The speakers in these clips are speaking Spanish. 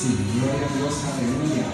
Sí, gloria a Dios, aleluya.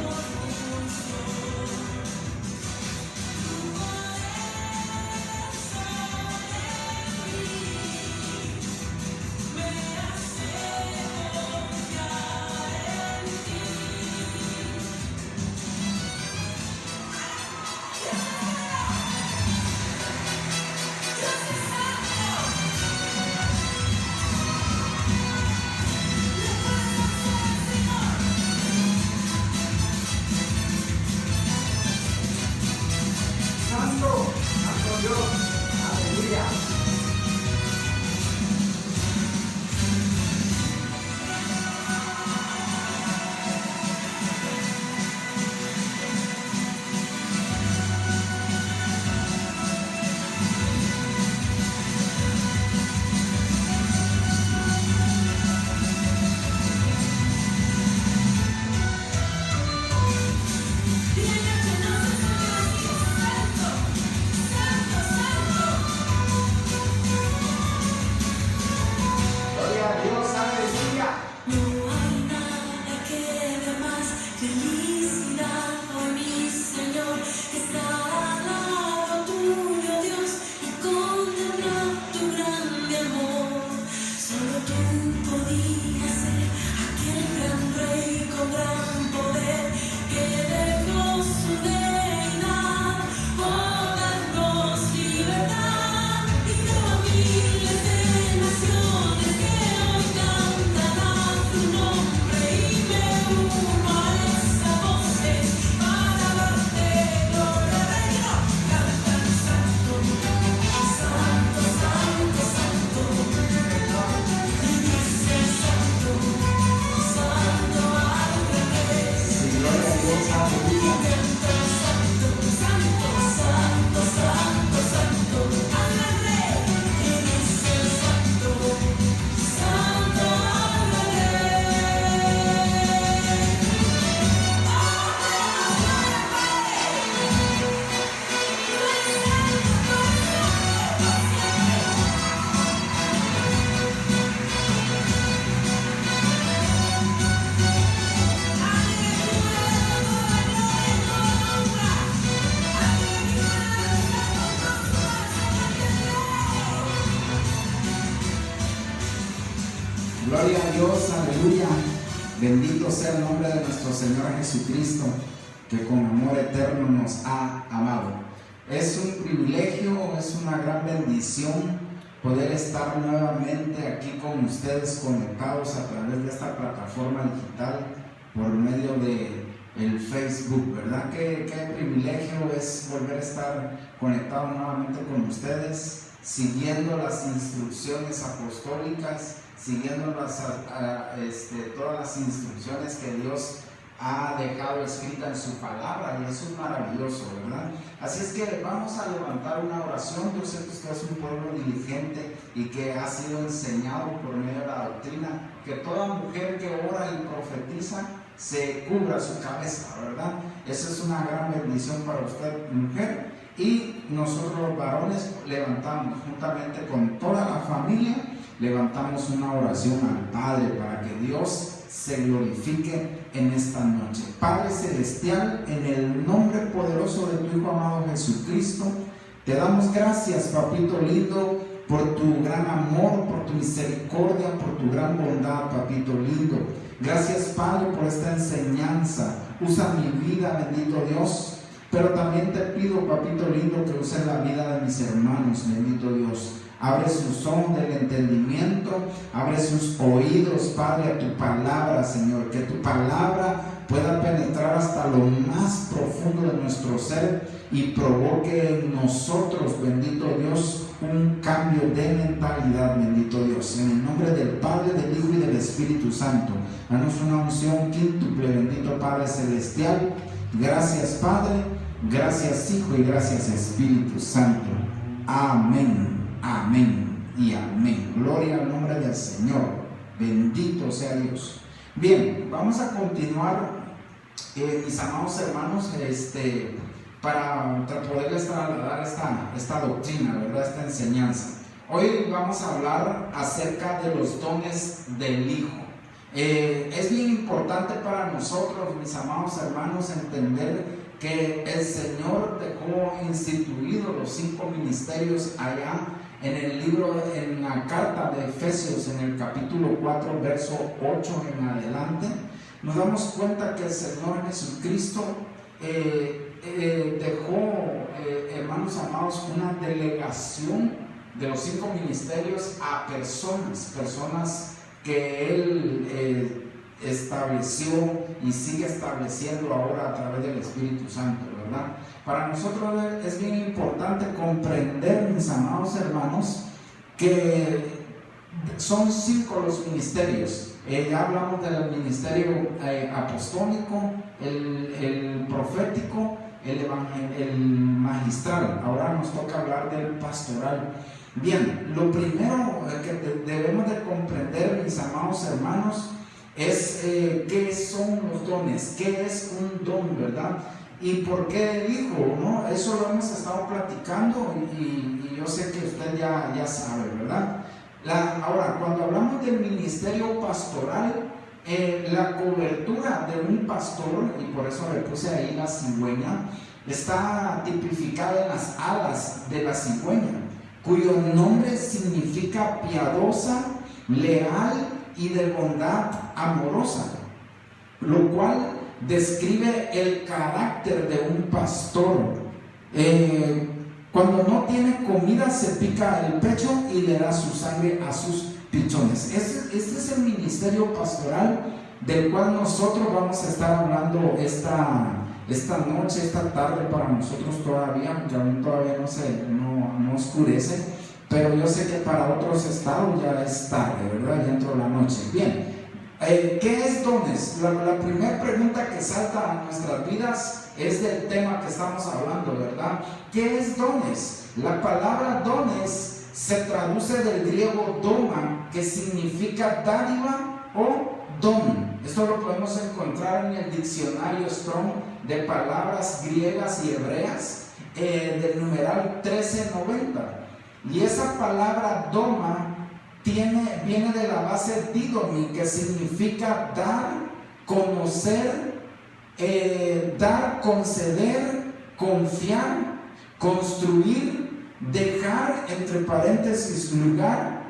Gloria a Dios, aleluya. Bendito sea el nombre de nuestro Señor Jesucristo, que con amor eterno nos ha amado. Es un privilegio, es una gran bendición poder estar nuevamente aquí con ustedes conectados a través de esta plataforma digital por medio de el Facebook, ¿verdad? Qué privilegio es volver a estar conectado nuevamente con ustedes, siguiendo las instrucciones apostólicas, siguiendo todas las instrucciones que Dios ha dejado escrita en su palabra, y eso es maravilloso, ¿verdad? Así es que vamos a levantar una oración. Yo sé que usted es un pueblo diligente y que ha sido enseñado por medio de la doctrina, que toda mujer que ora y profetiza se cubra su cabeza, ¿verdad? Esa es una gran bendición para usted, mujer, y nosotros los varones levantamos juntamente con toda la familia, levantamos una oración al Padre para que Dios se glorifique en esta noche. Padre Celestial, en el nombre poderoso de tu Hijo amado Jesucristo, te damos gracias, papito lindo, por tu gran amor, por tu misericordia, por tu gran bondad, papito lindo. Gracias, Padre, por esta enseñanza. Usa mi vida, bendito Dios, pero también te pido, papito lindo, que uses la vida de mis hermanos, bendito Dios. Abre sus ojos del entendimiento, abre sus oídos, Padre, a tu palabra, Señor. Que tu palabra pueda penetrar hasta lo más profundo de nuestro ser y provoque en nosotros, bendito Dios, un cambio de mentalidad, bendito Dios. En el nombre del Padre, del Hijo y del Espíritu Santo, danos una unción quíntuple, bendito Padre Celestial. Gracias, Padre, gracias, Hijo, y gracias, Espíritu Santo. Amén. Amén y amén. Gloria al nombre del Señor. Bendito sea Dios. Bien, vamos a continuar, mis amados hermanos, para poderles trasladar esta doctrina, ¿verdad? Esta enseñanza. Hoy vamos a hablar acerca de los dones del Hijo. Es bien importante para nosotros, mis amados hermanos, entender que el Señor dejó instituidos los 5 ministerios allá en el libro, en la carta de Efesios, en el capítulo 4, verso 8 en adelante. Nos damos cuenta que el Señor Jesucristo dejó, hermanos amados, una delegación de los 5 ministerios a personas que Él estableció y sigue estableciendo ahora a través del Espíritu Santo, ¿verdad? Para nosotros es bien importante comprender, mis amados hermanos, que son 5 los ministerios. Ya hablamos del ministerio apostólico, el profético, el magistral. Ahora nos toca hablar del pastoral. Bien, lo primero que debemos de comprender, mis amados hermanos, es qué son los dones, qué es un don, ¿verdad? Y por qué dijo, ¿no? Eso lo hemos estado platicando y yo sé que usted ya sabe, ¿verdad? Ahora, cuando hablamos del ministerio pastoral, la cobertura de un pastor, y por eso le puse ahí la cigüeña, está tipificada en las alas de la cigüeña, cuyo nombre significa piadosa, leal y de bondad amorosa, lo cual describe el carácter de un pastor. Cuando no tiene comida, se pica el pecho y le da su sangre a sus pichones. Este es el ministerio pastoral del cual nosotros vamos a estar hablando esta noche, esta tarde para nosotros todavía, porque aún todavía no oscurece, pero yo sé que para otros estados ya es tarde, ¿verdad? Ya entró la noche. Bien, ¿qué es dones? La primera pregunta que salta a nuestras vidas es del tema que estamos hablando, ¿verdad? ¿Qué es dones? La palabra dones se traduce del griego doma, que significa dádiva o don. Esto lo podemos encontrar en el diccionario Strong de palabras griegas y hebreas, del numeral 1390. Y esa palabra doma viene de la base didomi, que significa dar, conocer, dar, conceder, confiar, construir, dejar, entre paréntesis, lugar,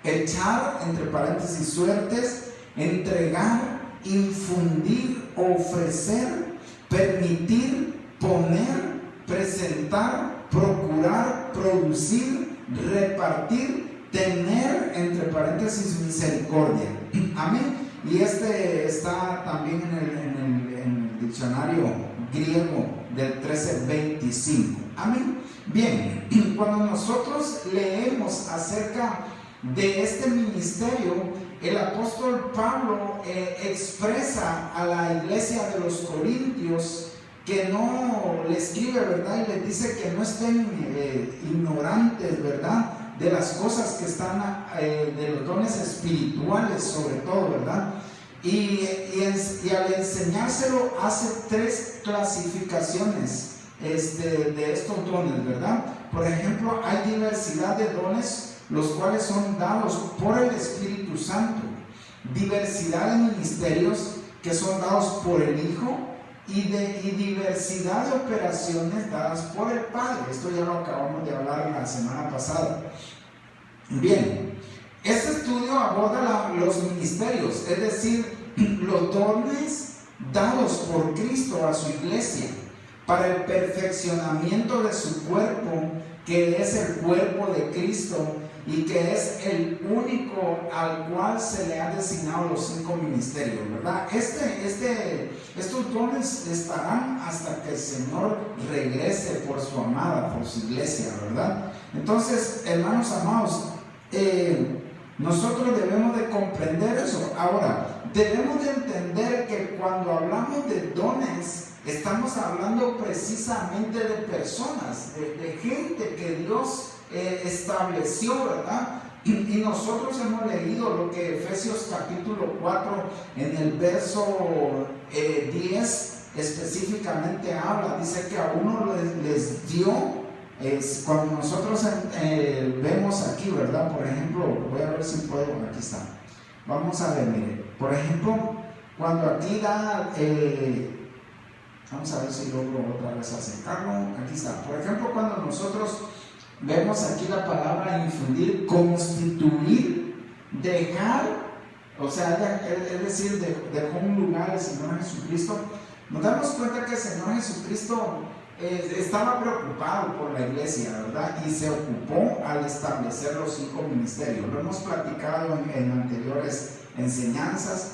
echar, entre paréntesis, suertes, entregar, infundir, ofrecer, permitir, poner, presentar, procurar, producir, repartir, tener, entre paréntesis, misericordia. Amén. Y este está también en el diccionario griego del 1325. Amén. Bien, cuando nosotros leemos acerca de este ministerio, el apóstol Pablo expresa a la iglesia de los Corintios que no le escribe, ¿verdad? Y les dice que no estén ignorantes, ¿verdad?, de las cosas que están, de los dones espirituales sobre todo, ¿verdad? Y al enseñárselo hace 3 clasificaciones de estos dones, ¿verdad? Por ejemplo, hay diversidad de dones, los cuales son dados por el Espíritu Santo, diversidad de ministerios que son dados por el Hijo, y diversidad de operaciones dadas por el Padre. Esto ya lo acabamos de hablar la semana pasada. Bien, este estudio aborda los ministerios, es decir, los dones dados por Cristo a su iglesia para el perfeccionamiento de su cuerpo, que es el cuerpo de Cristo y que es el único al cual se le han designado los 5 ministerios, ¿verdad? Estos dones estarán hasta que el Señor regrese por su amada, por su iglesia, ¿verdad? Entonces, hermanos amados, nosotros debemos de comprender eso. Ahora, debemos de entender que cuando hablamos de dones, estamos hablando precisamente de personas, de gente que Dios estableció, ¿verdad? Y nosotros hemos leído lo que Efesios capítulo 4 en el verso 10 específicamente habla. Dice que a uno les dio, cuando nosotros vemos aquí, ¿verdad? Por ejemplo, voy a ver si puedo, aquí está. Vamos a ver, mire, Por ejemplo, cuando aquí da, vamos a ver si logro otra vez acercarlo, aquí está. Por ejemplo, cuando nosotros vemos aquí la palabra infundir, constituir, dejar, o sea, es decir, dejó un lugar el Señor Jesucristo, nos damos cuenta que el Señor Jesucristo estaba preocupado por la iglesia, ¿verdad? Y se ocupó al establecer los 5 ministerios. Lo hemos platicado en anteriores enseñanzas,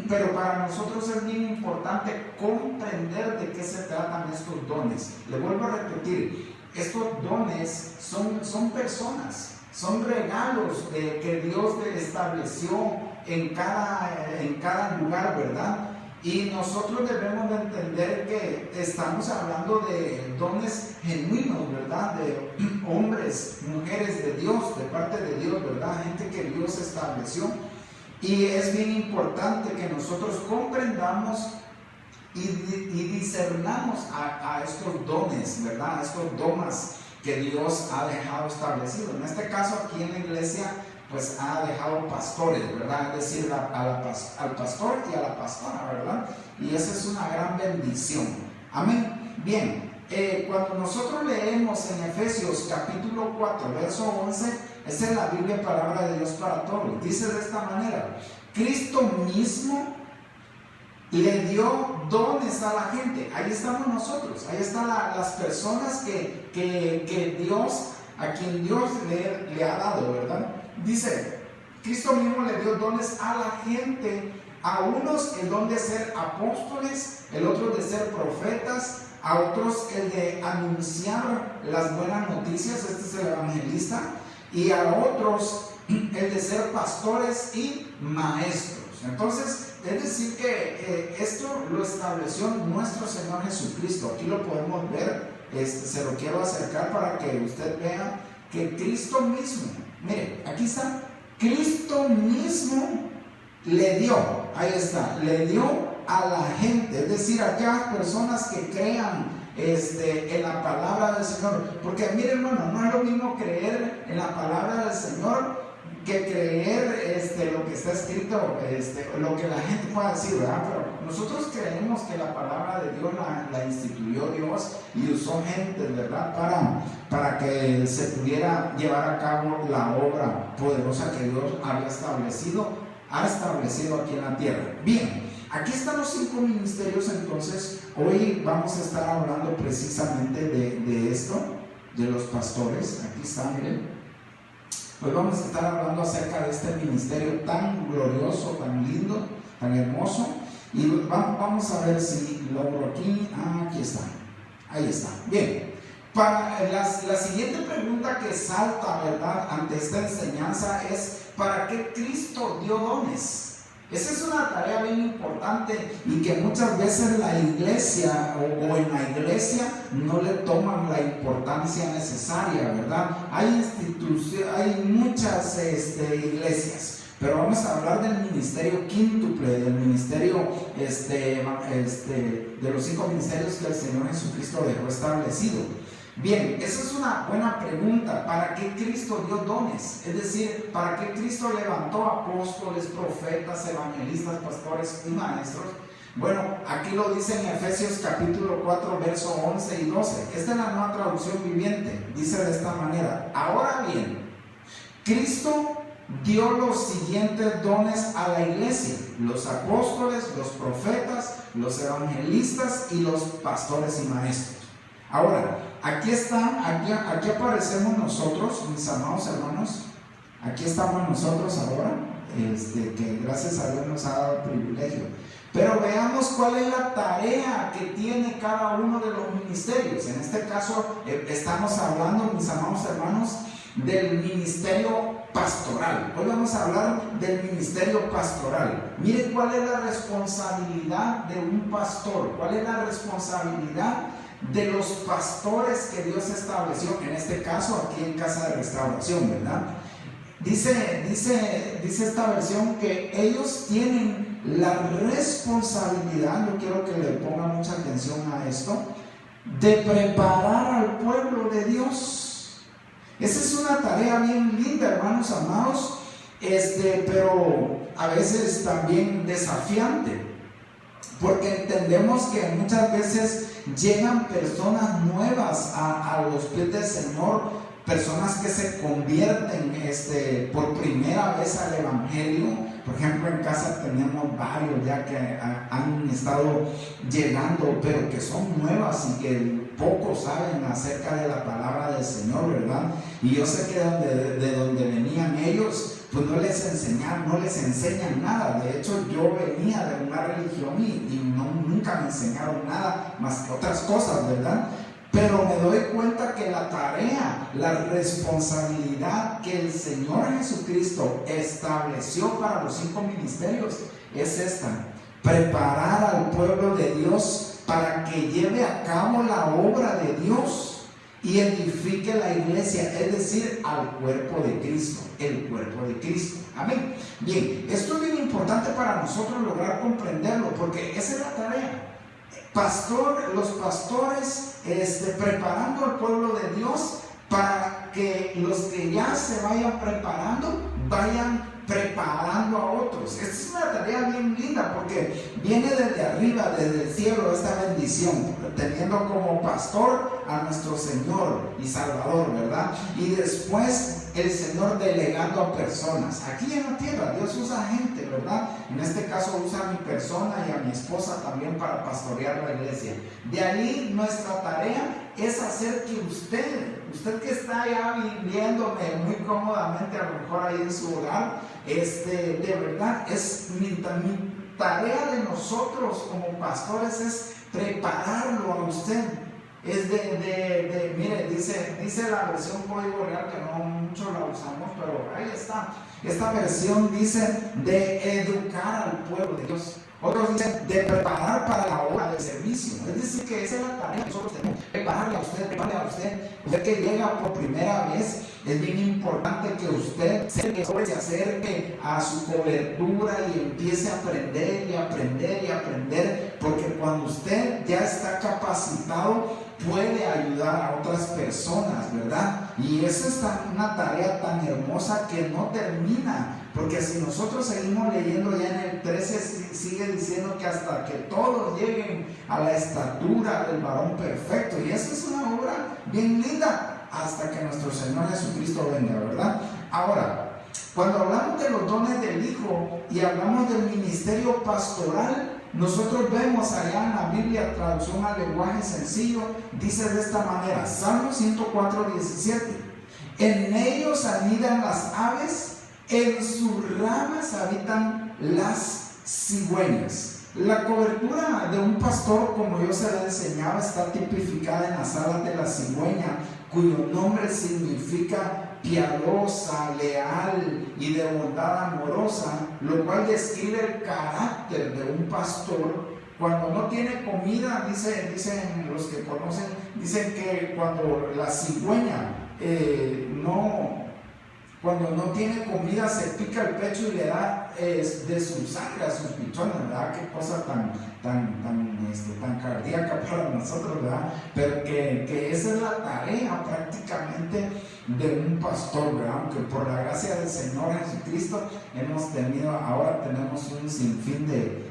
pero para nosotros es bien importante comprender de qué se tratan estos dones. Le vuelvo a repetir, estos dones son personas, son regalos que Dios estableció en cada lugar, ¿verdad? Y nosotros debemos de entender que estamos hablando de dones genuinos, ¿verdad? De hombres, mujeres de Dios, de parte de Dios, ¿verdad? Gente que Dios estableció. Y es bien importante que nosotros comprendamos y discernamos a estos dones, ¿verdad? A estos domas que Dios ha dejado establecidos. En este caso, aquí en la iglesia, pues ha dejado pastores, ¿verdad? Es decir, al pastor y a la pastora, ¿verdad? Y esa es una gran bendición. Amén. Bien, cuando nosotros leemos en Efesios capítulo 4, verso 11, esa es la Biblia, palabra de Dios para todos. Dice de esta manera: Cristo mismo le dio dones a la gente. Ahí estamos nosotros, ahí están las personas que Dios, a quien Dios le ha dado, ¿verdad? Dice, Cristo mismo le dio dones a la gente, a unos el don de ser apóstoles, el otro de ser profetas, a otros el de anunciar las buenas noticias, este es el evangelista, y a otros el de ser pastores y maestros. Entonces, es decir que esto lo estableció nuestro Señor Jesucristo. Aquí lo podemos ver, se lo quiero acercar para que usted vea que Cristo mismo, mire, aquí está, Cristo mismo le dio, ahí está, le dio a la gente, es decir, a aquellas personas que crean en la palabra del Señor. Porque mire, hermano, no es lo mismo creer en la palabra del Señor que creer lo que está escrito, lo que la gente pueda decir, ¿verdad? Pero nosotros creemos que la palabra de Dios la instituyó Dios y usó gente, ¿verdad? Para que se pudiera llevar a cabo la obra poderosa que Dios ha establecido aquí en la tierra. Bien, aquí están los 5 ministerios. Entonces, hoy vamos a estar hablando precisamente de esto, de los pastores. Aquí está, miren. Pues vamos a estar hablando acerca de este ministerio tan glorioso, tan lindo, tan hermoso. Y vamos a ver si logro aquí. Aquí está. Ahí está. Bien. Para la siguiente pregunta que salta, ¿verdad?, ante esta enseñanza es: ¿para qué Cristo dio dones? Esa es una tarea bien importante y que muchas veces la iglesia o en la iglesia no le toman la importancia necesaria, ¿verdad? Hay muchas iglesias, pero vamos a hablar del ministerio quíntuple, del ministerio de los 5 ministerios que el Señor Jesucristo dejó establecido. Bien, esa es una buena pregunta. ¿Para qué Cristo dio dones? Es decir, ¿para qué Cristo levantó apóstoles, profetas, evangelistas, pastores y maestros? Bueno, aquí lo dice en Efesios capítulo 4, verso 11 y 12. Esta es la Nueva Traducción Viviente. Dice de esta manera: ahora bien, Cristo dio los siguientes dones a la iglesia: los apóstoles, los profetas, los evangelistas y los pastores y maestros. Ahora, aquí aparecemos nosotros, mis amados hermanos. Aquí estamos nosotros ahora, que gracias a Dios nos ha dado el privilegio. Pero veamos cuál es la tarea que tiene cada uno de los ministerios. En este caso, estamos hablando, mis amados hermanos, del ministerio pastoral. Hoy vamos a hablar del ministerio pastoral. Miren cuál es la responsabilidad de un pastor, cuál es la responsabilidad de los pastores que Dios estableció, en este caso aquí en Casa de Restauración, ¿verdad? Dice esta versión que ellos tienen la responsabilidad, yo quiero que le ponga mucha atención a esto, de preparar al pueblo de Dios. Esa es una tarea bien linda, hermanos amados, pero a veces también desafiante, porque entendemos que muchas veces llegan personas nuevas a los pies del Señor, personas que se convierten por primera vez al Evangelio. Por ejemplo, en casa tenemos varios ya que han estado llegando, pero que son nuevas y que poco saben acerca de la palabra del Señor, ¿verdad? Y yo sé que de donde venían ellos, pues no les enseñan nada. De hecho, yo venía de una religión y nunca me enseñaron nada más que otras cosas, ¿verdad? Pero me doy cuenta que la tarea, la responsabilidad que el Señor Jesucristo estableció para los 5 ministerios es esta: preparar al pueblo de Dios para que lleve a cabo la obra de Dios y edifique la iglesia, es decir, al cuerpo de Cristo, el cuerpo de Cristo. Amén. Bien, esto es bien importante para nosotros lograr comprenderlo, porque esa es la tarea. Los pastores preparando al pueblo de Dios para que los que ya se vayan preparando, vayan preparando a otros. Esta es una tarea bien linda, porque viene desde arriba, desde el cielo, esta bendición, teniendo como pastor a nuestro Señor y Salvador, ¿verdad? Y después el Señor delegando a personas. Aquí en la tierra Dios usa gente, ¿verdad? En este caso usa a mi persona y a mi esposa también para pastorear la iglesia. De ahí nuestra tarea es hacer que usted que está allá viviéndome muy cómodamente, a lo mejor ahí en su hogar, de verdad es mi tarea de nosotros como pastores es prepararlo a usted. Es mire, dice la versión Código Real, que no mucho la usamos, pero ahí está. Esta versión dice de educar al pueblo de Dios. Otros dicen de preparar para la obra del servicio. Es decir, que esa es la tarea que nosotros tenemos: prepararle a usted. Usted que llega por primera vez, es bien importante que usted se acerque a su cobertura y empiece a aprender y aprender, porque cuando usted ya está capacitado, puede ayudar a otras personas, ¿verdad? Y esa es una tarea tan hermosa que no termina, porque si nosotros seguimos leyendo, ya en el 13 sigue diciendo que hasta que todos lleguen a la estatura del varón perfecto, y esa es una obra bien linda hasta que nuestro Señor Jesucristo venga, ¿verdad? Ahora, cuando hablamos de los dones del Hijo y hablamos del ministerio pastoral, nosotros vemos allá en la Biblia, traducción al lenguaje sencillo, dice de esta manera, Salmo 104:17: en ellos anidan las aves, en sus ramas habitan las cigüeñas. La cobertura de un pastor, como yo se le enseñaba, está tipificada en las alas de la cigüeña, cuyo nombre significa piadosa, leal y de bondad amorosa, lo cual describe el carácter de un pastor. Cuando no tiene comida, dicen los que conocen, dicen que cuando la cigüeña cuando no tiene comida, se pica el pecho y le da de su sangre a sus pichones, ¿verdad? Qué cosa tan cardíaca para nosotros, ¿verdad? Pero que esa es la tarea prácticamente de un pastor, ¿verdad? Aunque por la gracia del Señor Jesucristo ahora tenemos un sinfín de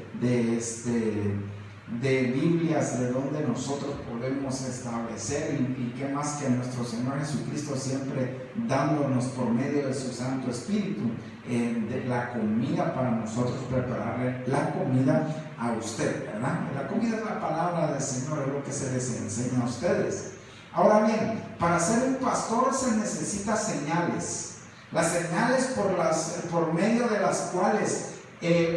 Biblias de donde nosotros podemos establecer, y qué más que nuestro Señor Jesucristo siempre dándonos por medio de su Santo Espíritu de la comida para nosotros, prepararle la comida a usted, ¿verdad? La comida es la palabra del Señor, es lo que se les enseña a ustedes. Ahora bien, para ser un pastor se necesitan señales. Las señales por medio de las cuales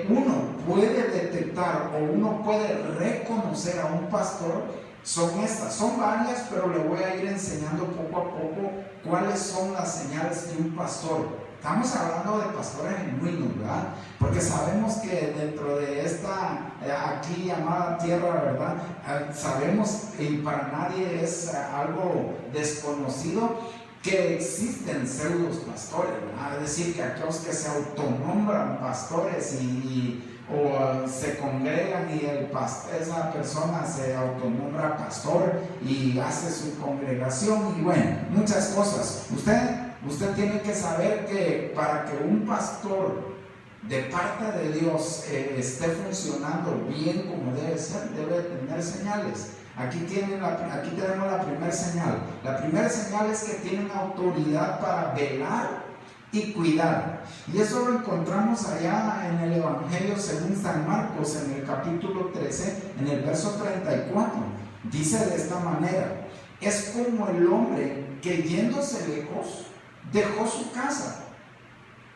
uno puede detectar o uno puede reconocer a un pastor son estas. Son varias, pero le voy a ir enseñando poco a poco cuáles son las señales de un pastor. Estamos hablando de pastores genuinos, ¿verdad? Porque sabemos que dentro de esta aquí llamada tierra, ¿verdad? Sabemos, y para nadie es algo desconocido, que existen pseudos pastores, ¿verdad? Es decir, que aquellos que se autonombran pastores o se congregan y esa persona se autonombra pastor y hace su congregación y bueno, muchas cosas. Usted usted tiene que saber que para que un pastor de parte de Dios esté funcionando bien como debe ser, debe tener señales. Aquí tenemos la primera señal. La primera señal es que tienen autoridad para velar y cuidar. Y eso lo encontramos allá en el Evangelio según San Marcos, en el capítulo 13, en el verso 34. Dice de esta manera: es como el hombre que yéndose lejos dejó su casa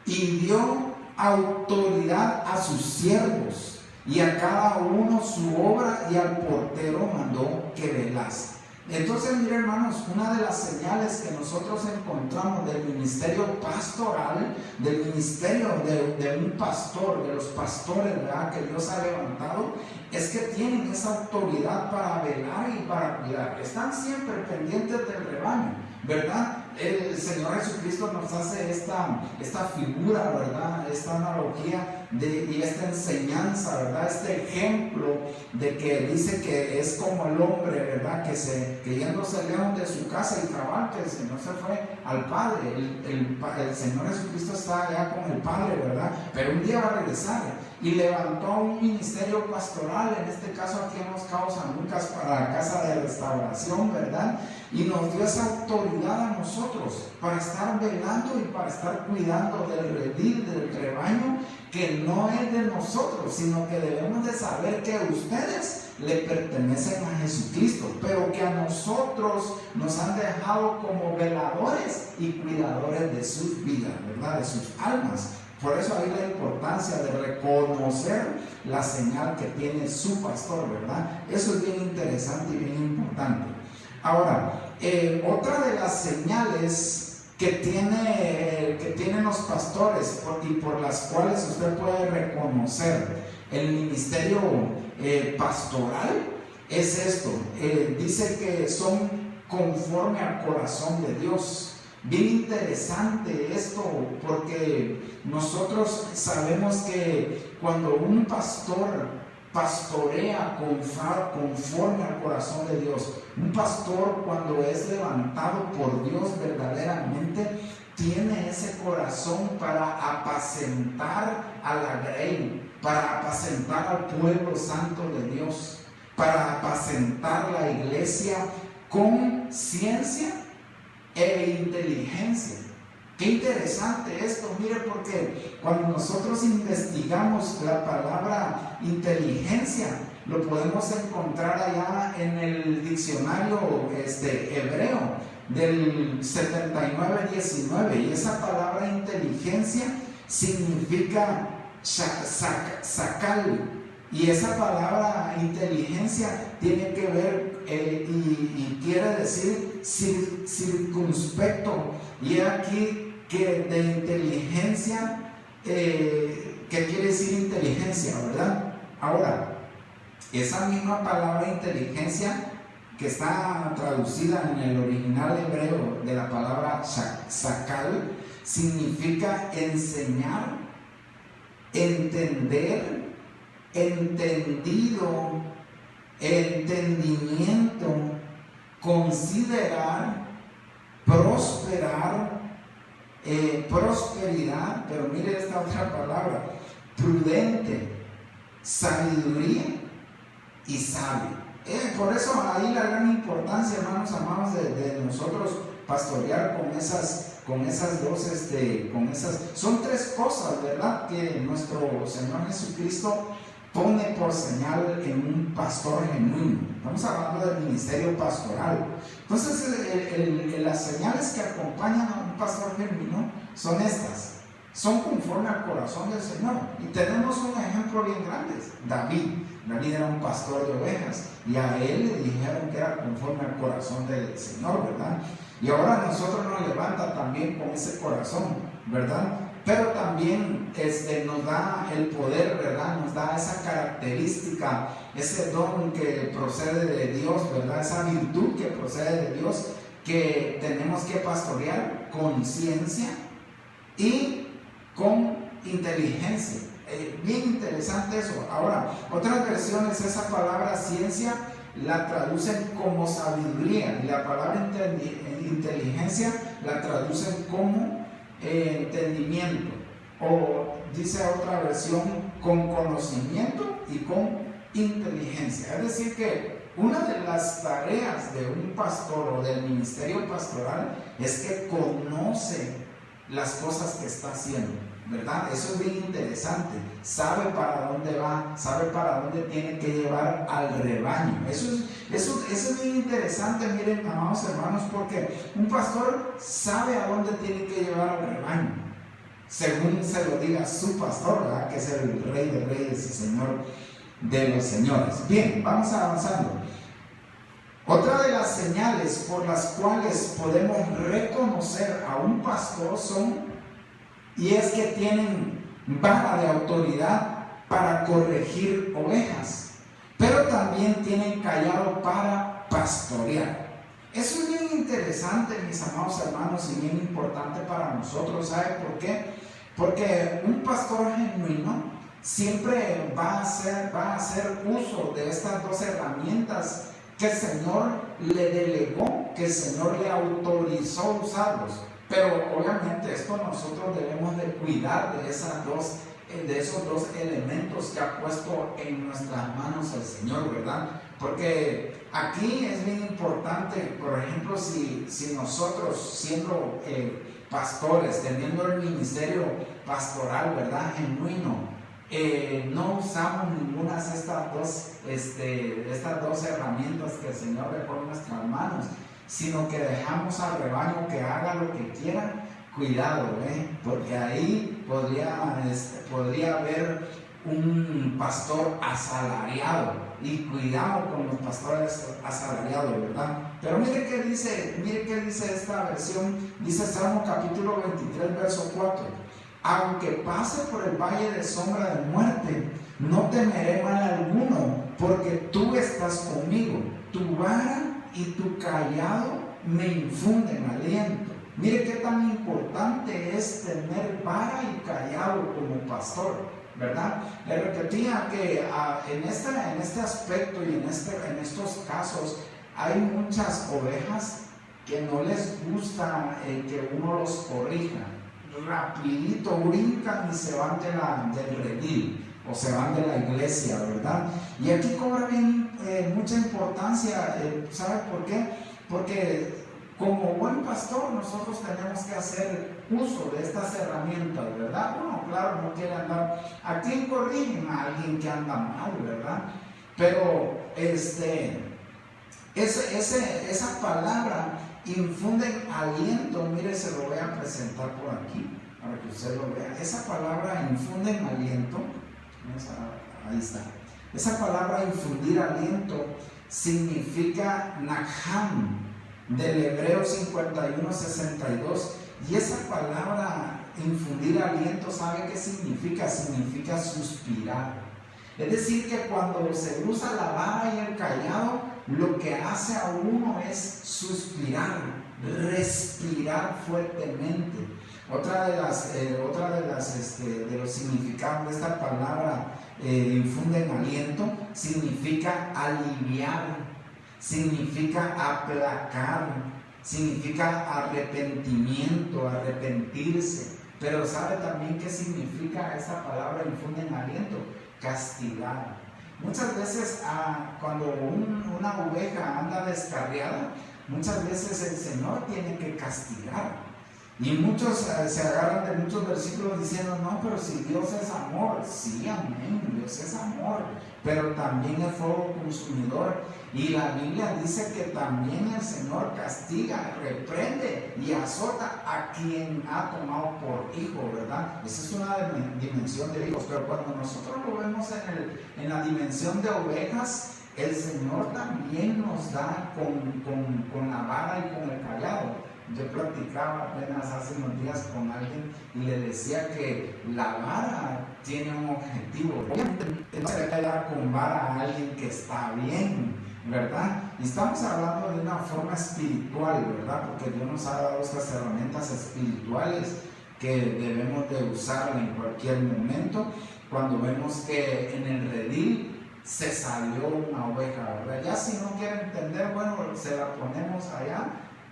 y dio autoridad a sus siervos y a cada uno su obra, y al portero mandó que velase. Entonces, miren, hermanos, una de las señales que nosotros encontramos del ministerio pastoral, del ministerio de un pastor, de los pastores, ¿verdad?, que Dios ha levantado, es que tienen esa autoridad para velar y para cuidar. Están siempre pendientes del rebaño, ¿verdad? El Señor Jesucristo nos hace esta figura, ¿verdad?, esta analogía y esta enseñanza, ¿verdad?, este ejemplo de que dice que es como el hombre, ¿verdad?, que yéndose lejos de su casa y cabal, que el Señor se fue al Padre. El Señor Jesucristo está allá con el Padre, ¿verdad?, pero un día va a regresar y levantó un ministerio pastoral, en este caso aquí en Los Cabos San Lucas, para la casa de restauración, ¿verdad?, y nos dio esa autoridad a nosotros para estar velando y para estar cuidando del redil, del rebaño, que no es de nosotros, sino que debemos de saber que ustedes le pertenecen a Jesucristo, pero que a nosotros nos han dejado como veladores y cuidadores de sus vidas, ¿verdad?, de sus almas. Por eso hay la importancia de reconocer la señal que tiene su pastor, ¿verdad? Eso es bien interesante y bien importante. Ahora, otra de las señales que tienen los pastores y por las cuales usted puede reconocer el ministerio pastoral es esto. Dice que son conforme al corazón de Dios. Bien interesante esto, porque nosotros sabemos que cuando un pastor pastorea conforme al corazón de Dios, un pastor cuando es levantado por Dios verdaderamente, tiene ese corazón para apacentar a la grey, para apacentar al pueblo santo de Dios, para apacentar la iglesia con ciencia e inteligencia. Qué interesante esto, mire, porque cuando nosotros investigamos la palabra inteligencia, lo podemos encontrar allá en el diccionario hebreo del 7919, y esa palabra inteligencia significa sakal, y esa palabra inteligencia tiene que ver y quiere decir circunspecto, y aquí que de inteligencia, ¿qué quiere decir inteligencia, verdad? Ahora, esa misma palabra inteligencia que está traducida en el original hebreo de la palabra sakal, significa enseñar, entender, entendido, entendimiento, considerar, prosperar, prosperidad, pero mire esta otra palabra, prudente, sabiduría y sabio. Por eso ahí la gran importancia, hermanos amados, de nosotros pastorear con esas dos, son tres cosas, ¿verdad?, que nuestro Señor Jesucristo pone por señal en un pastor genuino. Estamos hablando del ministerio pastoral. Entonces, las señales que acompañan a un pastor genuino son estas. Son conforme al corazón del Señor. Y tenemos un ejemplo bien grande. David era un pastor de ovejas, y a él le dijeron que era conforme al corazón del Señor, ¿verdad? Y ahora nosotros nos levanta también con ese corazón, ¿verdad? Pero también nos da el poder, ¿verdad? Nos da esa característica, ese don que procede de Dios, ¿verdad? Esa virtud que procede de Dios, que tenemos que pastorear con ciencia y con inteligencia. Bien interesante eso. Ahora, otras versiones, esa palabra ciencia la traducen como sabiduría, y la palabra inteligencia la traducen como entendimiento, o dice otra versión, con conocimiento y con inteligencia. Es decir que una de las tareas de un pastor o del ministerio pastoral es que conoce las cosas que está haciendo, ¿verdad? Eso es bien interesante. Sabe para dónde va, sabe para dónde tiene que llevar al rebaño. Eso es bien interesante, miren, amados hermanos, porque un pastor sabe a dónde tiene que llevar al rebaño, según se lo diga su pastor, ¿verdad? Que es el Rey de Reyes y Señor de los señores. Bien, vamos avanzando. Otra de las señales por las cuales podemos reconocer a un pastor y es que tienen vara de autoridad para corregir ovejas, pero también tienen callado para pastorear. Eso es bien interesante, mis amados hermanos, y bien importante para nosotros. ¿Sabe por qué? Porque un pastor genuino siempre va a hacer uso de estas dos herramientas que el Señor le delegó, que el Señor le autorizó usarlos. Pero obviamente esto nosotros debemos de cuidar de esos dos elementos que ha puesto en nuestras manos el Señor, ¿verdad? Porque aquí es bien importante, por ejemplo, si nosotros siendo pastores, teniendo el ministerio pastoral, ¿verdad?, genuino, no usamos ninguna de estas dos herramientas que el Señor dejó en nuestras manos, sino que dejamos al rebaño que haga lo que quiera. Cuidado, porque ahí podría haber un pastor asalariado, y cuidado con los pastores asalariados, ¿verdad? Pero mire qué dice esta versión. Dice Salmo capítulo 23, verso 4: aunque pase por el valle de sombra de muerte, no temeré mal alguno, porque tú estás conmigo. Tu vara y tu callado me infunden aliento. Mire qué tan importante es tener vara y callado como pastor, ¿verdad? Le repetía que en este aspecto y en estos casos hay muchas ovejas que no les gusta que uno los corrija. Rapidito brincan y se van del redil o se van de la iglesia, ¿verdad? Y aquí cobra mucha importancia. ¿Sabe por qué? Porque como buen pastor nosotros tenemos que hacer uso de estas herramientas, ¿verdad? Uno, claro, no quiere andar. ¿A quién corrigen? A alguien que anda mal, ¿verdad? Pero esa palabra infunden aliento. Mire, se lo voy a presentar por aquí para que usted lo vea. Esa palabra infunden aliento, ahí está. Esa palabra infundir aliento significa Nacham, del Hebreo 51:62, y esa palabra infundir aliento, ¿sabe qué significa? Significa suspirar. Es decir, que cuando se usa la vara y el callado, lo que hace a uno es suspirar, respirar fuertemente. Otra de los significados de esta palabra infunden aliento significa aliviar, significa aplacar, significa arrepentimiento, arrepentirse. Pero ¿sabe también qué significa esta palabra infunden aliento? Castigar. Muchas veces cuando una oveja anda descarriada, muchas veces el Señor tiene que castigar. Y muchos se agarran de muchos versículos diciendo: no, pero si Dios es amor. Sí, amén, Dios es amor, pero también es fuego consumidor. Y la Biblia dice que también el Señor castiga, reprende y azota a quien ha tomado por hijo, ¿verdad? Esa es una dimensión de hijos. Pero cuando nosotros lo vemos en la dimensión de ovejas, el Señor también nos da con la vara y con el callado. Yo platicaba apenas hace unos días con alguien y le decía que la vara tiene un objetivo. Obviamente no se le puede dar con vara a alguien que está bien, ¿verdad? Y estamos hablando de una forma espiritual, ¿verdad? Porque Dios nos ha dado estas herramientas espirituales que debemos de usar en cualquier momento. Cuando vemos que en el redil se salió una oveja, ¿verdad? Ya si no quiere entender, bueno, se la ponemos allá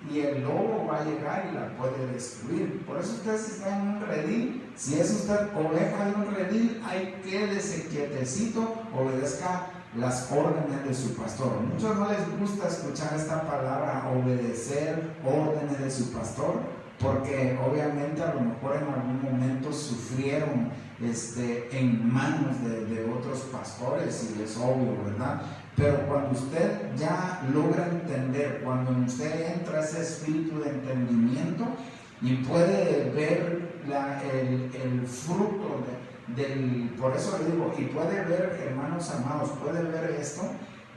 y el lobo va a llegar y la puede destruir. Por eso usted, si está en un redil, si es usted oveja de un redil, ahí quédese quietecito, obedezca las órdenes de su pastor. A muchos no les gusta escuchar esta palabra, obedecer órdenes de su pastor, porque obviamente a lo mejor en algún momento sufrieron en manos de otros pastores, y es obvio, ¿verdad? Pero cuando usted ya logra entender, cuando en usted entra ese espíritu de entendimiento y puede ver el fruto por eso le digo, y puede ver, hermanos amados, puede ver esto,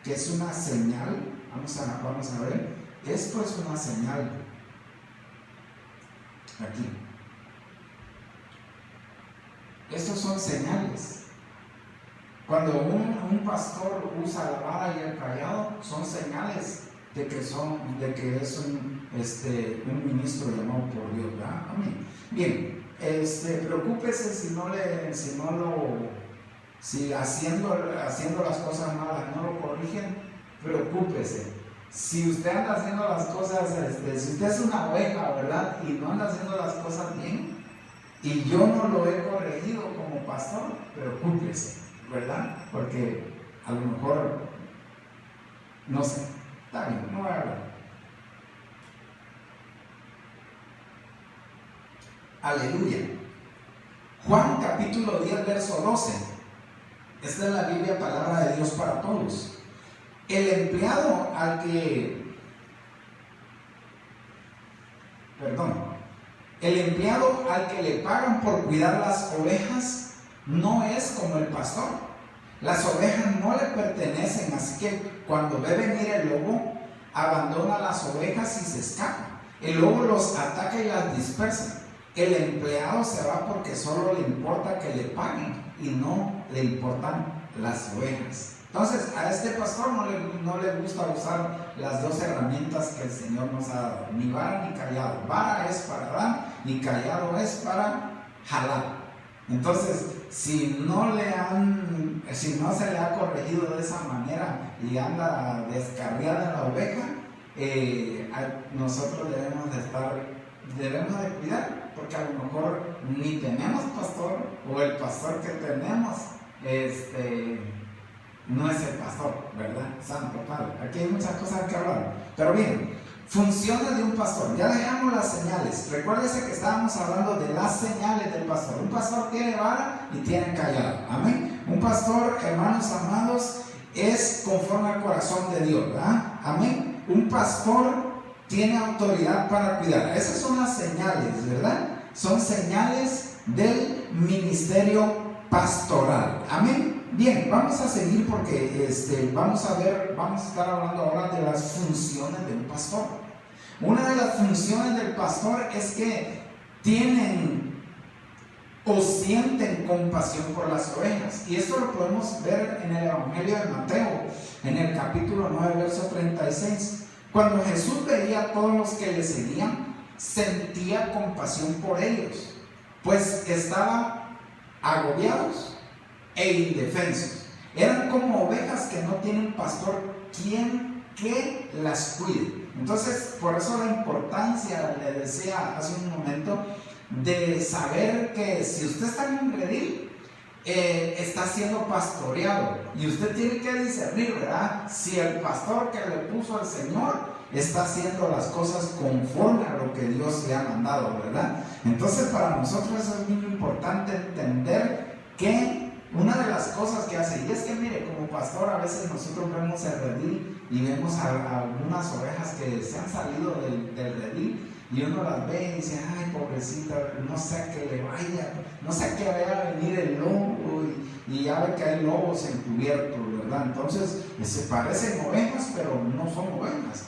que es una señal. Vamos a ver, esto es una señal. Aquí. Estos son señales. Cuando un pastor usa la vara y el callado, son señales de que es un ministro llamado por Dios, ¿verdad? Amén. Bien, preocúpese si haciendo las cosas malas no lo corrigen, preocúpese. Si usted anda haciendo las cosas, si usted es una oveja, ¿verdad? Y no anda haciendo las cosas bien, y yo no lo he corregido como pastor, preocúpese, ¿verdad? Porque a lo mejor, no sé, está bien, no voy a hablar. Aleluya. Juan capítulo 10, verso 12. Esta es la Biblia, palabra de Dios para todos. El empleado al que le pagan por cuidar las ovejas no es como el pastor. Las ovejas no le pertenecen, así que cuando ve venir el lobo, abandona las ovejas y se escapa. El lobo los ataca y las dispersa. El empleado se va porque solo le importa que le paguen y no le importan las ovejas. Entonces, a este pastor no le gusta usar las dos herramientas que el Señor nos ha dado, ni vara ni callado. Vara es para dar y callado es para jalar. Entonces, si no se le ha corregido de esa manera y anda descarriada la oveja, nosotros debemos de cuidar, porque a lo mejor ni tenemos pastor, o el pastor que tenemos no es el pastor, ¿verdad? Santo Padre. Aquí hay muchas cosas que hablar. Pero bien, funciones de un pastor. Ya dejamos las señales. Recuérdese que estábamos hablando de las señales del pastor. Un pastor tiene vara y tiene callado. Amén. Un pastor, hermanos amados, es conforme al corazón de Dios, ¿verdad? Amén. Un pastor tiene autoridad para cuidar. Esas son las señales, ¿verdad? Son señales del ministerio pastoral. Amén. Bien, vamos a seguir porque vamos a estar hablando ahora de las funciones de un pastor. Una de las funciones del pastor es que tienen o sienten compasión por las ovejas. Y esto lo podemos ver en el Evangelio de Mateo, en el capítulo 9, verso 36. Cuando Jesús veía a todos los que le seguían, sentía compasión por ellos, pues estaban agobiados e indefensos. Eran como ovejas que no tienen pastor que las cuide. Entonces, por eso la importancia, le decía hace un momento, de saber que si usted está en un redil, está siendo pastoreado, y usted tiene que discernir, ¿verdad? Si el pastor que le puso al Señor está haciendo las cosas conforme a lo que Dios le ha mandado, ¿verdad? Entonces, para nosotros es muy importante entender que una de las cosas que hace, y es que mire, como pastor a veces nosotros vemos el redil y vemos a algunas ovejas que se han salido del redil, y uno las ve y dice, ay, pobrecita, no sé a qué le vaya, no sé a qué vaya a venir el lobo, y ya ve que hay lobos encubiertos, ¿verdad? Entonces se parecen ovejas, pero no son ovejas,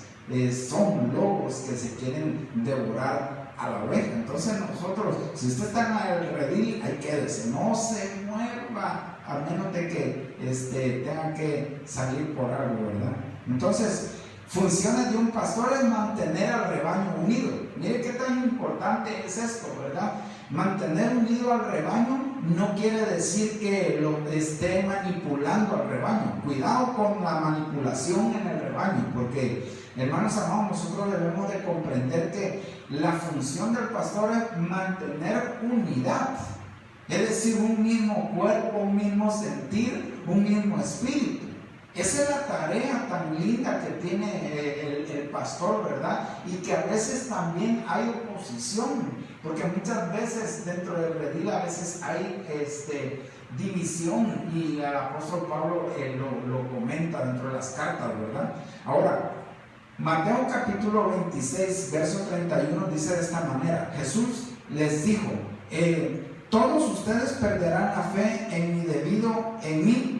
son lobos que se quieren devorar a la oveja. Entonces nosotros, si usted está en el redil, ahí quédese, no se mueva, a menos de que tenga que salir por algo, ¿verdad? Entonces, funciones de un pastor es mantener al rebaño unido. Mire qué tan importante es esto, ¿verdad? Mantener unido al rebaño no quiere decir que lo esté manipulando al rebaño. Cuidado con la manipulación en el rebaño, porque, hermanos amados, nosotros debemos de comprender que la función del pastor es mantener unidad. Es decir, un mismo cuerpo, un mismo sentir, un mismo espíritu. Esa es la tarea tan linda que tiene el pastor, ¿verdad? Y que a veces también hay oposición, porque muchas veces dentro del redil a veces hay división, y el apóstol Pablo lo comenta dentro de las cartas, ¿verdad? Ahora, Mateo capítulo 26, verso 31 dice de esta manera: Jesús les dijo, todos ustedes perderán la fe en mí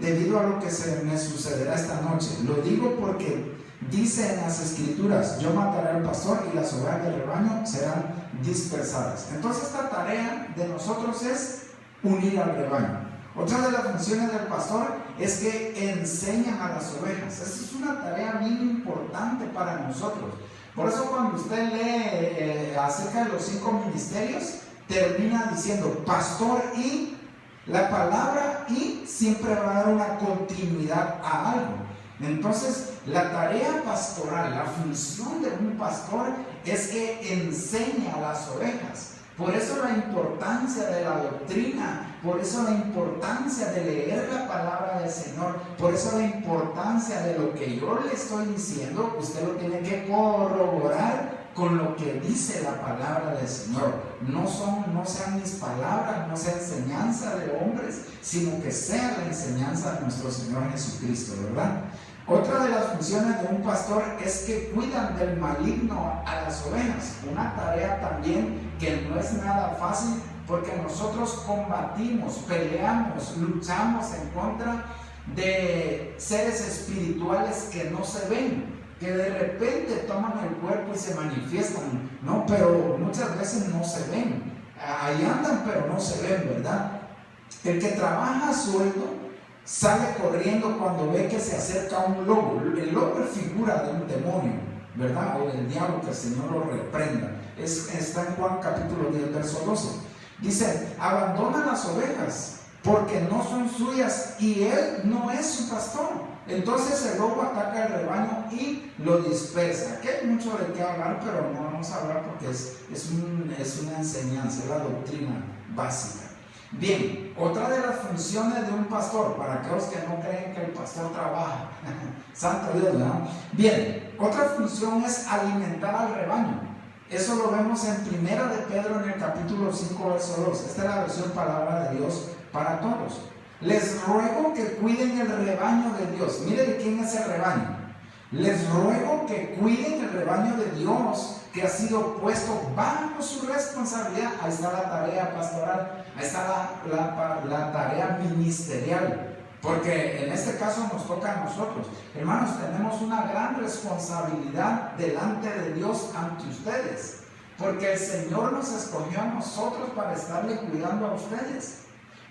debido a lo que se me sucederá esta noche. Lo digo porque dice en las escrituras: yo mataré al pastor y las ovejas del rebaño serán dispersadas. Entonces esta tarea de nosotros es unir al rebaño. Otra de las funciones del pastor es que enseñan a las ovejas. Esa es una tarea bien importante para nosotros. Por eso cuando usted lee acerca de los 5 ministerios, termina diciendo pastor y la palabra y siempre va a dar una continuidad a algo. Entonces la tarea pastoral, la función de un pastor es que enseña a las ovejas. Por eso la importancia de la doctrina, por eso la importancia de leer la palabra del Señor, por eso la importancia de lo que yo le estoy diciendo, usted lo tiene que corroborar con lo que dice la palabra del Señor. No sean mis palabras, no sea enseñanza de hombres, sino que sea la enseñanza de nuestro Señor Jesucristo, ¿verdad? Otra de las funciones de un pastor es que cuidan del maligno a las ovejas. Una tarea también que no es nada fácil, porque nosotros combatimos, peleamos, luchamos en contra de seres espirituales que no se ven, que de repente toman el cuerpo y se manifiestan, ¿no? Pero muchas veces no se ven. Ahí andan, pero no se ven, ¿verdad? El que trabaja a sueldo sale corriendo cuando ve que se acerca un lobo. El lobo es figura de un demonio, ¿verdad? O del diablo, que el Señor lo reprenda. Está en Juan capítulo 10, verso 12. Dice: abandona las ovejas porque no son suyas y él no es su pastor. Entonces el lobo ataca el rebaño y lo dispersa. Aquí hay mucho de qué hablar, pero no vamos a hablar porque es una enseñanza, es la doctrina básica. Bien, otra de las funciones de un pastor, para aquellos que no creen que el pastor trabaja, santo Dios, ¿no? Bien, otra función es alimentar al rebaño. Eso lo vemos en 1 de Pedro en el capítulo 5, verso 2. Esta es la versión palabra de Dios para todos. Les ruego que cuiden el rebaño de Dios. Mire de quién es el rebaño. Les ruego que cuiden el rebaño de Dios, que ha sido puesto bajo su responsabilidad. Ahí está la tarea pastoral, ahí está la tarea ministerial, porque en este caso nos toca a nosotros. Hermanos, tenemos una gran responsabilidad delante de Dios ante ustedes, porque el Señor nos escogió a nosotros para estarle cuidando a ustedes.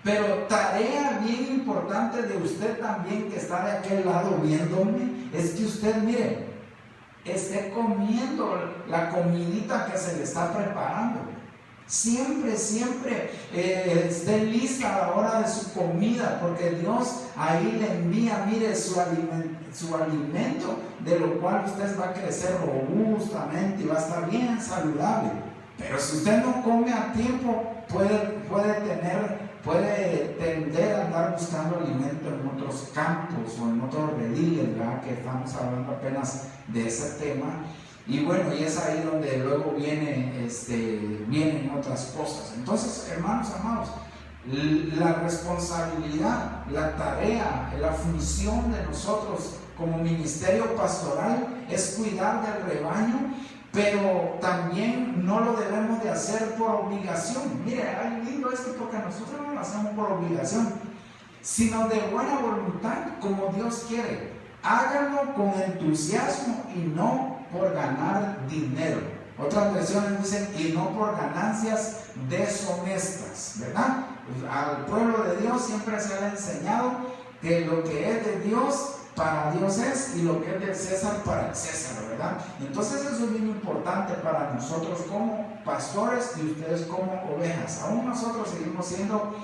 Pero tarea bien importante de usted también, que está de aquel lado viéndome, es que usted, mire, esté comiendo la comidita que se le está preparando. Siempre esté lista a la hora de su comida, porque Dios ahí le envía, mire, su alimento, de lo cual usted va a crecer robustamente y va a estar bien saludable. Pero si usted no come a tiempo, puede tender a andar buscando alimento en otros campos o en otros rediles, ¿verdad? Que estamos hablando apenas de ese tema. Y bueno, y es ahí donde luego vienen otras cosas. Entonces, hermanos amados, la responsabilidad, la tarea, la función de nosotros como ministerio pastoral es cuidar del rebaño, pero también no lo debemos de hacer por obligación. Mire, es lindo esto, porque nosotros no lo hacemos por obligación, sino de buena voluntad, como Dios quiere. Háganlo con entusiasmo y no por ganar dinero. Otras versiones dicen, y no por ganancias deshonestas, ¿verdad? Al pueblo de Dios siempre se le ha enseñado que lo que es de Dios, para Dios es, y lo que es del César, para el César, ¿verdad? Entonces eso es bien importante para nosotros como pastores y ustedes como ovejas. Aún nosotros seguimos siendo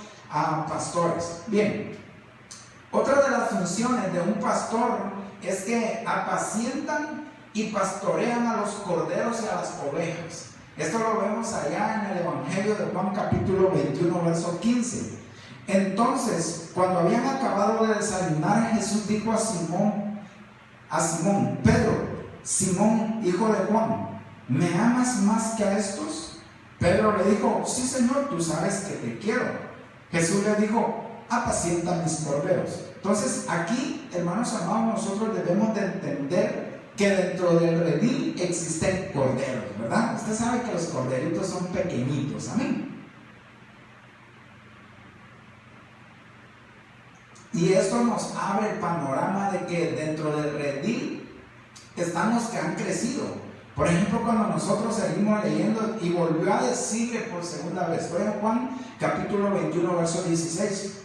pastores. Bien, otra de las funciones de un pastor es que apacientan y pastorean a los corderos y a las ovejas. Esto lo vemos allá en el Evangelio de Juan capítulo 21, verso 15. Entonces, cuando habían acabado de desayunar, Jesús dijo a Simón, Pedro, Simón, hijo de Juan, ¿me amas más que a estos? Pedro le dijo, sí, Señor, tú sabes que te quiero. Jesús le dijo, apacienta mis corderos. Entonces, aquí, hermanos amados, nosotros debemos de entender que dentro del redil existen corderos, ¿verdad? Usted sabe que los corderitos son pequeñitos, amén. Y esto nos abre el panorama de que dentro del redil están los que han crecido. Por ejemplo, cuando nosotros seguimos leyendo y volvió a decirle por segunda vez, fue en Juan capítulo 21, verso 16.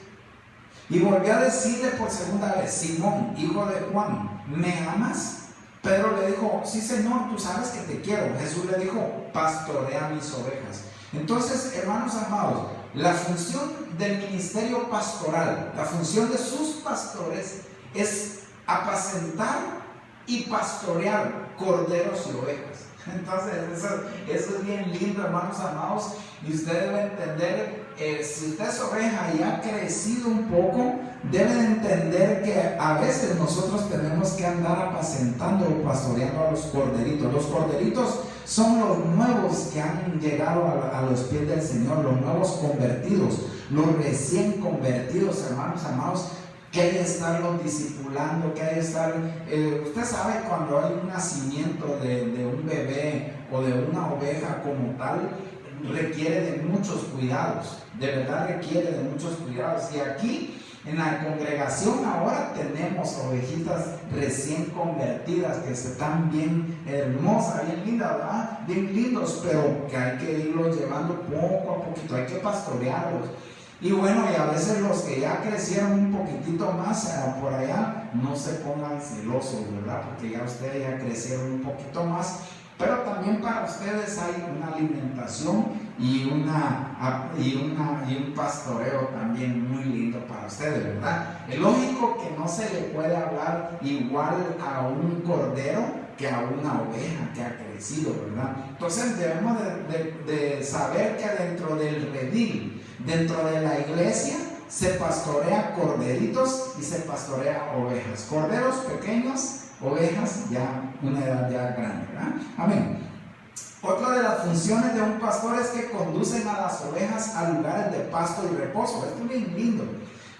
Y volvió a decirle por segunda vez, Simón, hijo de Juan, ¿me amas? Pedro le dijo, sí, Señor, tú sabes que te quiero. Jesús le dijo, pastorea mis ovejas. Entonces, hermanos amados, la función del ministerio pastoral, la función de sus pastores es apacentar y pastorear corderos y ovejas. Entonces, eso es bien lindo, hermanos amados, y usted debe entender, si usted es oveja y ha crecido un poco, debe entender que a veces nosotros tenemos que andar apacentando o pastoreando a los corderitos. Los corderitos son los nuevos que han llegado a los pies del Señor, los nuevos convertidos, los recién convertidos, hermanos amados, que hay que estarlos discipulando, que hay que estar, usted sabe cuando hay un nacimiento de un bebé o de una oveja como tal, requiere de muchos cuidados, de verdad requiere de muchos cuidados. Y aquí en la congregación ahora tenemos ovejitas recién convertidas que están bien hermosas, bien lindas, ¿verdad? Bien lindos, pero que hay que irlos llevando poco a poquito, hay que pastorearlos. Y bueno, y a veces los que ya crecieron un poquitito más por allá, no se pongan celosos, ¿verdad? Porque ya ustedes ya crecieron un poquito más, pero también para ustedes hay una alimentación y un pastoreo también muy lindo para ustedes, ¿verdad? Es lógico que no se le puede hablar igual a un cordero que a una oveja que ha crecido, ¿verdad? Entonces debemos de saber que dentro del redil, dentro de la iglesia, se pastorea corderitos y se pastorea ovejas. Corderos pequeños, ovejas ya una edad ya grande, ¿verdad? Amén. Otra de las funciones de un pastor es que conducen a las ovejas a lugares de pasto y reposo. Esto es bien lindo.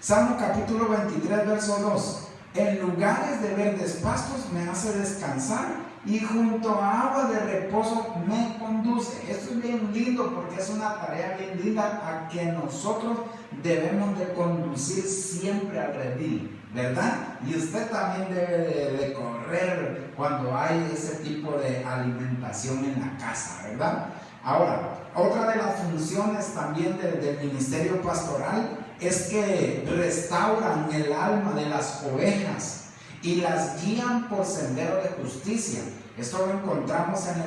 Salmo capítulo 23, verso 2. En lugares de verdes pastos me hace descansar y junto a agua de reposo me conduce. Esto es bien lindo porque es una tarea bien linda a que nosotros debemos de conducir siempre al redil, ¿verdad? Y usted también debe de correr cuando hay ese tipo de alimentación en la casa, ¿verdad? Ahora, otra de las funciones también del ministerio pastoral es que restauran el alma de las ovejas y las guían por sendero de justicia. Esto lo encontramos en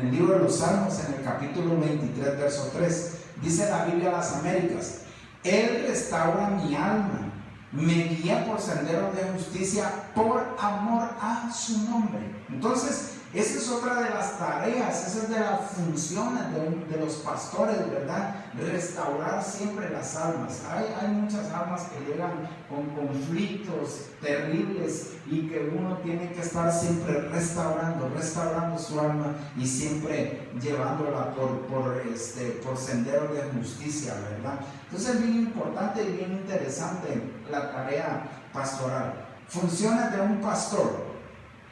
el libro de los Salmos, en el capítulo 23, verso 3. Dice la Biblia de las Américas, Él restaura mi alma, me guía por sendero de justicia por amor a su nombre. Entonces, esa es otra de las tareas, esa es de las funciones de los pastores, ¿verdad? Restaurar siempre las almas. Hay muchas almas que llegan con conflictos terribles y que uno tiene que estar siempre restaurando su alma y siempre llevándola por sendero de justicia, ¿verdad? Entonces es bien importante y bien interesante la tarea pastoral. Funciones de un pastor: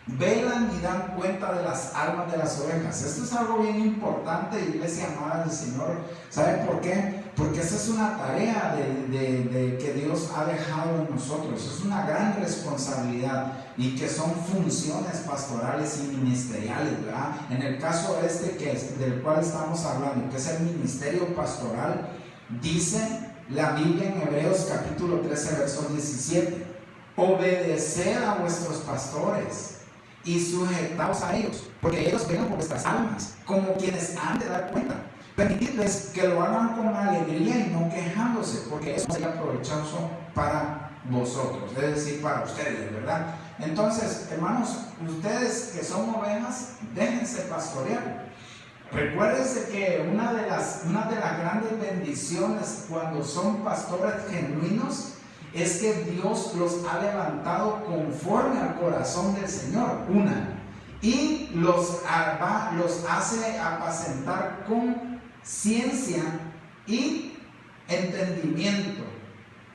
velan y dan cuenta de las almas de las ovejas. Esto es algo bien importante, iglesia amada del Señor. ¿Saben por qué? Porque esa es una tarea de que Dios ha dejado en nosotros. Es una gran responsabilidad y que son funciones pastorales y ministeriales, ¿verdad? En el caso del cual estamos hablando, que es el ministerio pastoral, dice la Biblia en Hebreos capítulo 13, verso 17: obedeced a vuestros pastores y sujetaos a ellos, porque ellos velan por vuestras almas, como quienes han de dar cuenta. Permitidles que lo hagan con alegría y no quejándose, porque eso sería provechoso para vosotros, es decir, para ustedes, ¿verdad? Entonces, hermanos, ustedes que son ovejas, déjense pastorear. Recuérdense que una de las grandes bendiciones cuando son pastores genuinos es que Dios los ha levantado conforme al corazón del Señor, y los hace apacentar con ciencia y entendimiento,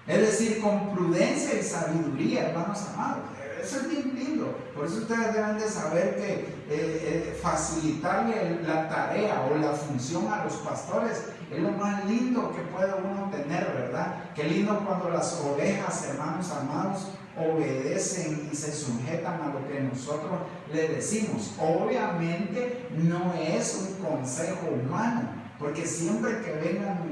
es decir, con prudencia y sabiduría, hermanos amados. Eso es bien lindo. Por eso ustedes deben de saber que facilitarle la tarea o la función a los pastores es lo más lindo que puede uno tener, ¿verdad? Qué lindo cuando las ovejas, hermanos amados, obedecen y se sujetan a lo que nosotros le decimos. Obviamente no es un consejo humano, porque siempre que vengan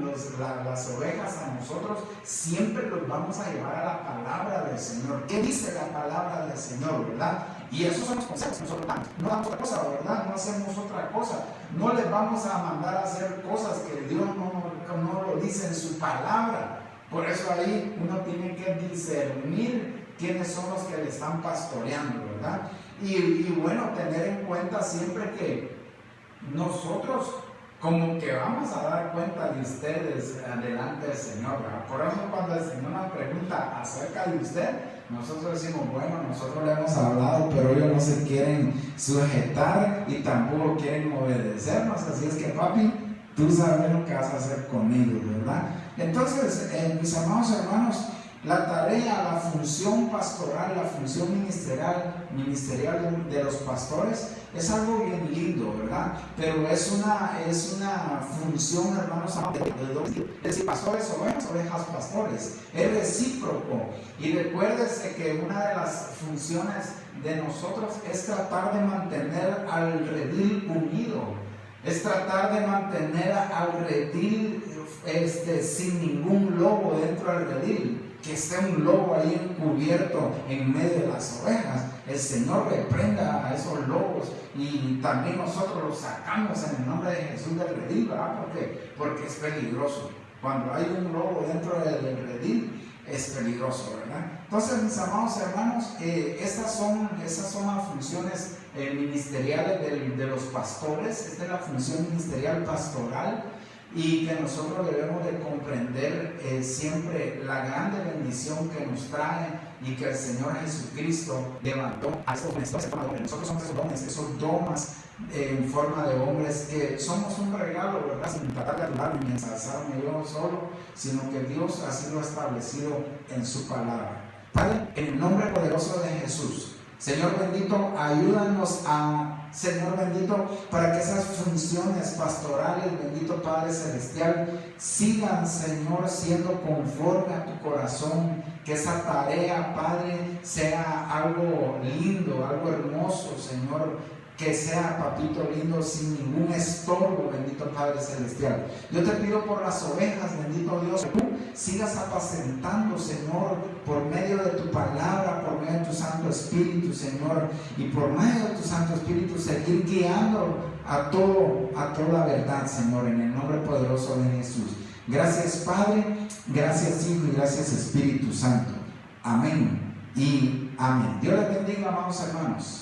las ovejas a nosotros, siempre los vamos a llevar a la palabra del Señor. ¿Qué dice la palabra del Señor, verdad? Y esos son los consejos que nosotros damos. No damos otra cosa, ¿verdad? No hacemos otra cosa. No les vamos a mandar a hacer cosas que Dios no lo dice en su palabra. Por eso ahí uno tiene que discernir quiénes son los que le están pastoreando, ¿verdad? Y bueno, tener en cuenta siempre que nosotros como que vamos a dar cuenta de ustedes delante del Señor, ¿verdad? Por eso cuando el Señor nos pregunta acerca de usted, nosotros decimos, bueno, nosotros le hemos hablado, pero ellos no se quieren sujetar y tampoco quieren obedecernos, así es que papi, tú sabes lo que vas a hacer con ellos, ¿verdad? Entonces, mis amados hermanos, la tarea, la función pastoral, la función ministerial de los pastores es algo bien lindo, ¿verdad? Pero es una función, hermanos, es decir, pastores, ovejas, pastores. Es recíproco. Y recuérdese que una de las funciones de nosotros es tratar de mantener al redil unido. Es tratar de mantener al redil sin ningún lobo dentro del redil. Que esté un lobo ahí encubierto en medio de las ovejas. El Señor reprenda a esos lobos y también nosotros los sacamos en el nombre de Jesús del redil, ¿verdad? Porque es peligroso. Cuando hay un lobo dentro del redil es peligroso, ¿verdad? Entonces, mis amados hermanos, esas son las funciones ministeriales de los pastores. Esta es la función ministerial pastoral. Y que nosotros debemos de comprender siempre la grande bendición que nos trae y que el Señor Jesucristo levantó a estos hombres. Nosotros somos esos domas en forma de hombres que somos un regalo, ¿verdad? Sin tratar de ayudarme ni ensalzarme yo solo, sino que Dios así lo ha establecido en su palabra. Padre, en el nombre poderoso de Jesús, Señor bendito, ayúdanos Señor bendito, para que esas funciones pastorales, bendito Padre Celestial, sigan, Señor, siendo conforme a tu corazón. Que esa tarea, Padre, sea algo lindo, algo hermoso, Señor. Que sea, papito lindo, sin ningún estorbo, bendito Padre Celestial. Yo te pido por las ovejas, bendito Dios, que tú sigas apacentando, Señor, por medio de tu palabra, por medio de tu Santo Espíritu, Señor, y por medio de tu Santo Espíritu seguir guiando a toda verdad, Señor, en el nombre poderoso de Jesús. Gracias, Padre, gracias, Hijo, y gracias, Espíritu Santo. Amén y amén. Dios les bendiga, amados hermanos.